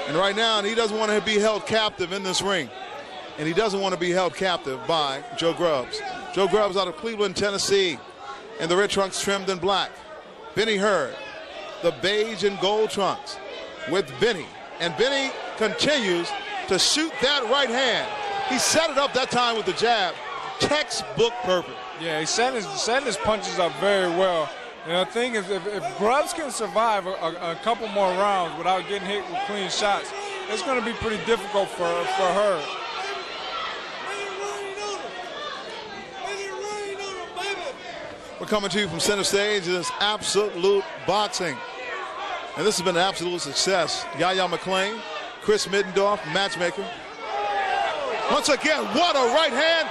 And right now, he doesn't want to be held captive in this ring. And he doesn't want to be held captive by Joe Grubbs. Joe Grubbs out of Cleveland, Tennessee, in the red trunks trimmed in black. Benny Hurd, the beige and gold trunks with Benny. And Benny continues to shoot that right hand. He set it up that time with the jab. Textbook perfect. Yeah, he's setting his punches up very well. You know, the thing is, if Grubbs can survive a couple more rounds without getting hit with clean shots, it's going to be pretty difficult for Hurd. We're coming to you from center stage. This is Absolute Boxing. And this has been an absolute success. Yahya McClain, Chris Middendorf, matchmaker. Once again, what a right hand.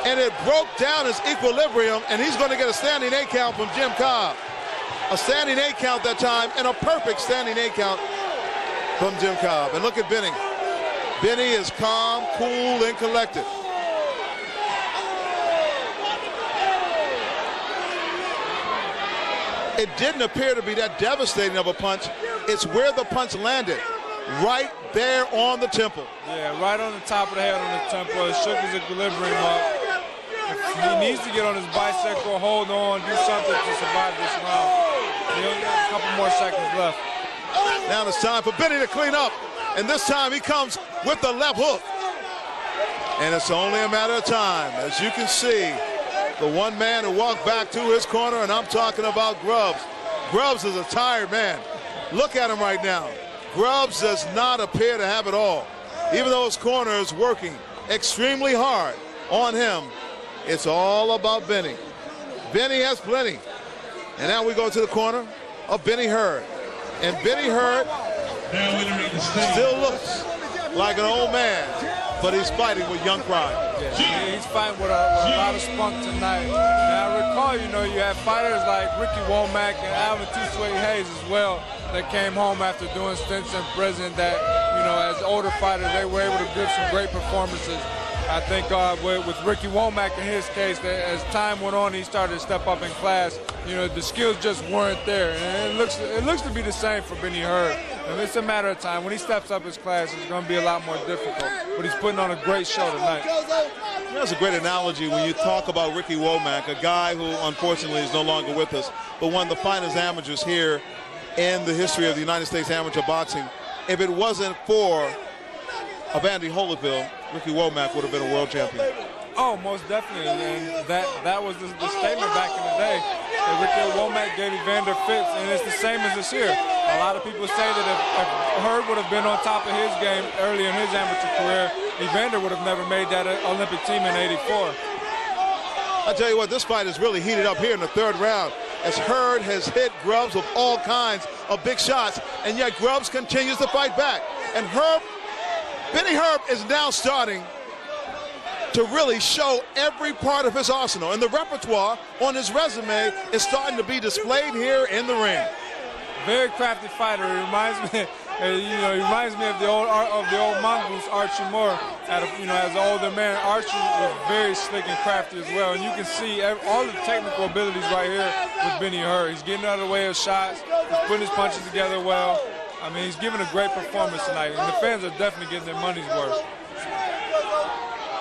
And it broke down his equilibrium, and he's going to get a standing 8 count from Jim Cobb. A standing 8 count that time, and a perfect standing 8 count from Jim Cobb. And look at Benny. Benny is calm, cool, and collected. It didn't appear to be that devastating of a punch. It's where the punch landed, right there on the temple. Yeah, right on the top of the head on the temple. It shook his equilibrium up. He needs to get on his bicycle, hold on, do something to survive this round. He only has a couple more seconds left. Now it's time for Benny to clean up. And this time he comes with the left hook. And it's only a matter of time. As you can see, the one man who walked back to his corner, and I'm talking about Grubbs. Grubbs is a tired man. Look at him right now. Grubbs does not appear to have it all. Even though his corner is working extremely hard on him, it's all about Benny. Benny has plenty. And now we go to the corner of Benny Hurd. And Benny Hurd still looks like an old man, but he's fighting with young pride. Yeah, he's fighting with a lot of spunk tonight. Now, I recall, you know, you have fighters like Ricky Womack and Alvin Two-Sway Hayes as well that came home after doing stints in prison that, you know, as older fighters, they were able to give some great performances. I think with Ricky Womack in his case, that as time went on, he started to step up in class. You know, the skills just weren't there. And it looks to be the same for Benny Hurd. And it's a matter of time. When he steps up his class, it's going to be a lot more difficult. But he's putting on a great show tonight. That's a great analogy when you talk about Ricky Womack, a guy who unfortunately is no longer with us, but one of the finest amateurs here in the history of the United States amateur boxing. If it wasn't for Evander Holyfield, Ricky Womack would have been a world champion. Oh, most definitely. And that was the statement back in the day. That Ricky Womack gave Evander fits, and it's the same as this year. A lot of people say that if Hurd would have been on top of his game early in his amateur career, Evander would have never made that Olympic team in '84. I tell you what, this fight is really heated up here in the third round, as Hurd has hit Grubbs with all kinds of big shots, and yet Grubbs continues to fight back. And Benny Hurd is now starting to really show every part of his arsenal, and the repertoire on his resume is starting to be displayed here in the ring. Very crafty fighter. He reminds me, he reminds me of the old mongoose Archie Moore. As an older man, Archie was very slick and crafty as well, and you can see all the technical abilities right here with Benny Hurd. He's getting out of the way of shots. He's putting his punches together well. I mean, he's giving a great performance tonight, and the fans are definitely getting their money's worth.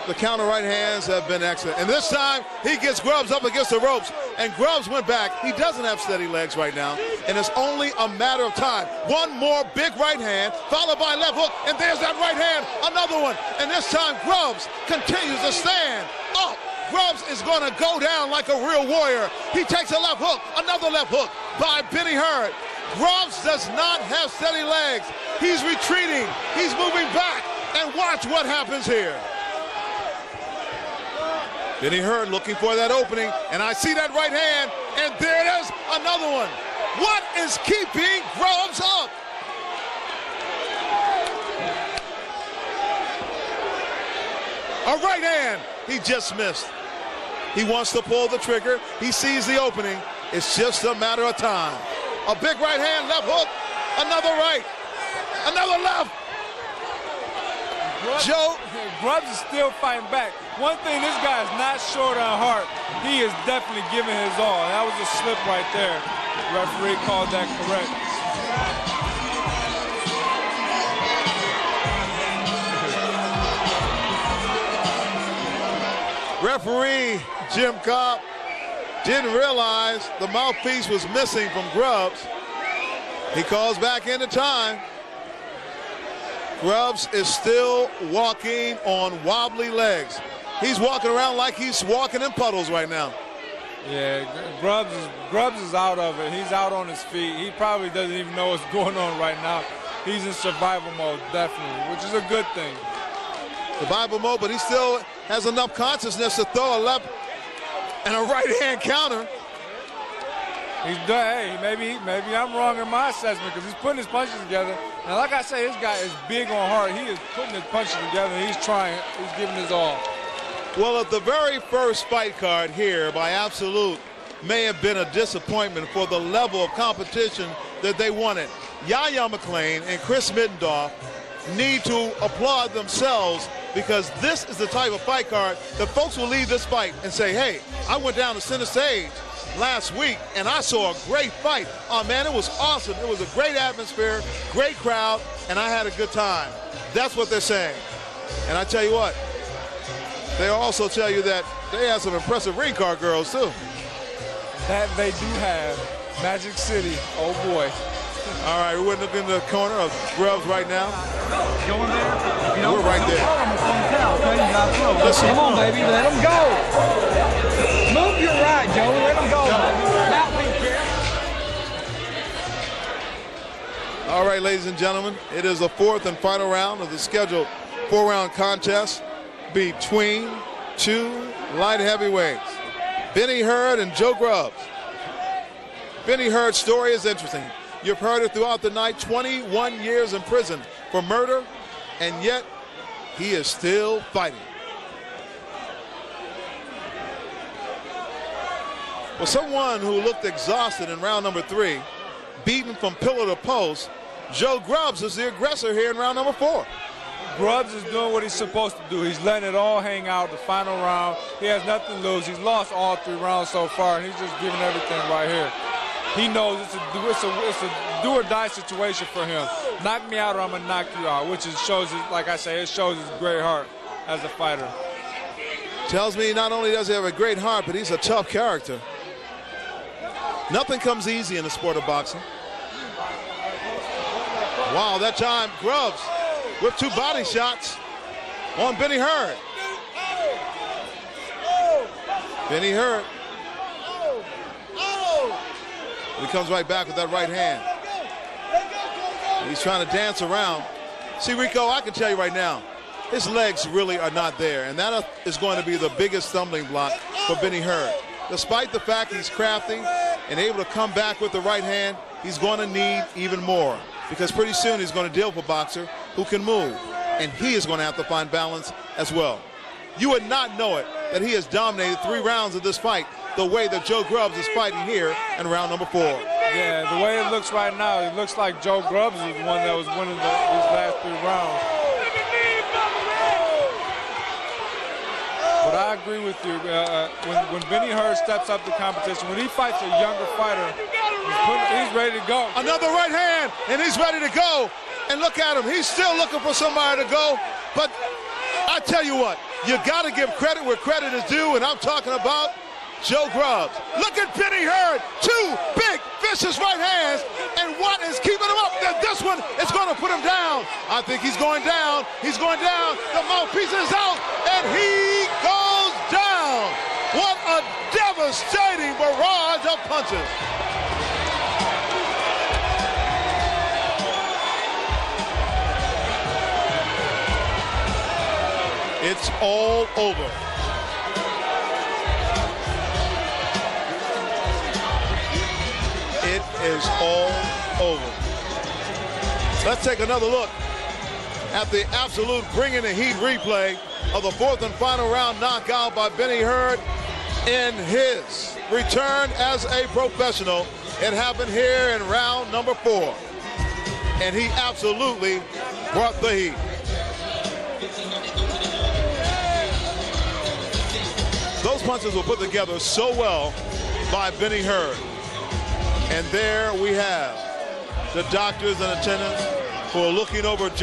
The counter right hands have been excellent. And this time, he gets Grubbs up against the ropes, and Grubbs went back. He doesn't have steady legs right now, and it's only a matter of time. One more big right hand, followed by left hook, and there's that right hand, another one. And this time, Grubbs continues to stand up. Grubbs is going to go down like a real warrior. He takes a left hook, another left hook by Benny Hurd. Grubbs does not have steady legs. He's retreating. He's moving back. And watch what happens here. Benny Hurd looking for that opening, and I see that right hand, and there it is, another one. What is keeping Grubbs up? A right hand, he just missed. He wants to pull the trigger. He sees the opening. It's just a matter of time. A big right hand, left hook, another right, another left. Grubbs is still fighting back. One thing, this guy is not short on heart. He is definitely giving his all. That was a slip right there. The referee called that correct. Referee Jim Cobb didn't realize the mouthpiece was missing from Grubbs. He calls back into time. Grubbs is still walking on wobbly legs. He's walking around like he's walking in puddles right now. Yeah, Grubbs is out of it. He's out on his feet. He probably doesn't even know what's going on right now. He's in survival mode, definitely, which is a good thing. Survival mode, but he still has enough consciousness to throw a left and a right-hand counter. He's done. Hey, maybe I'm wrong in my assessment because he's putting his punches together. And like I say, this guy is big on heart. He is putting his punches together. He's trying. He's giving his all. Well, at the very first fight card here by Absoloot may have been a disappointment for the level of competition that they wanted. Yahya McClain and Chris Middendorf need to applaud themselves because this is the type of fight card that folks will leave this fight and say, hey, I went down to center stage last week and I saw a great fight. Oh man, it was awesome. It was a great atmosphere, great crowd, and I had a good time. That's what they're saying. And I tell you what, they'll also tell you that they have some impressive ring card girls too. That they do have. Magic City, oh boy. All right, we're looking in the corner of Grubbs right now. Going there? You know, we're right there. Listen. Come on, baby, let him go. Move your right, Joey, let him go. All right, ladies and gentlemen, it is the fourth and final round of the scheduled four-round contest between two light heavyweights, Benny Hurd and Joe Grubbs. Benny Hurd's story is interesting. You've heard it throughout the night, 21 years in prison for murder, and yet he is still fighting. Well, someone who looked exhausted in round number 3, beaten from pillar to post, Joe Grubbs is the aggressor here in round number 4. Grubbs is doing what he's supposed to do. He's letting it all hang out the final round. He has nothing to lose. He's lost all 3 rounds so far, and he's just giving everything right here. He knows it's a do-or-die situation for him. Knock me out or I'm going to knock you out, which shows, like I say, it shows his great heart as a fighter. Tells me not only does he have a great heart, but he's a tough character. Nothing comes easy in the sport of boxing. Wow, that time Grubbs with 2 body shots on Benny Hurd. Benny Hurd. He comes right back with that right hand. He's trying to dance around. See, Rico, I can tell you right now, his legs really are not there, and that is going to be the biggest stumbling block for Benny Hurd. Despite the fact he's crafty and able to come back with the right hand, he's going to need even more because pretty soon he's going to deal with a boxer who can move, and he is going to have to find balance as well. You would not know it that he has dominated 3 rounds of this fight the way that Joe Grubbs is fighting here in round number 4. Yeah, the way it looks right now, it looks like Joe Grubbs is the one that was winning these last 3 rounds. But I agree with you. When Benny Hurd steps up the competition, when he fights a younger fighter, he's ready to go. Another right hand, and he's ready to go. And look at him. He's still looking for somebody to go. But I tell you what, you got to give credit where credit is due, and I'm talking about Joe Grubbs. Look at Benny Hurd. 2 big, vicious right hands. And what is keeping him up? This one is going to put him down. I think he's going down. He's going down. The mouthpiece is out. And he goes down. What a devastating barrage of punches. It's all over. It is all over. Let's take another look at the Absoloot bringing the heat replay of the 4th and final round knockout by Benny Hurd in his return as a professional. It happened here in round number 4. And he absolutely brought the heat. Those punches were put together so well by Benny Hurd. And there we have the doctors and attendants who are looking over Joe.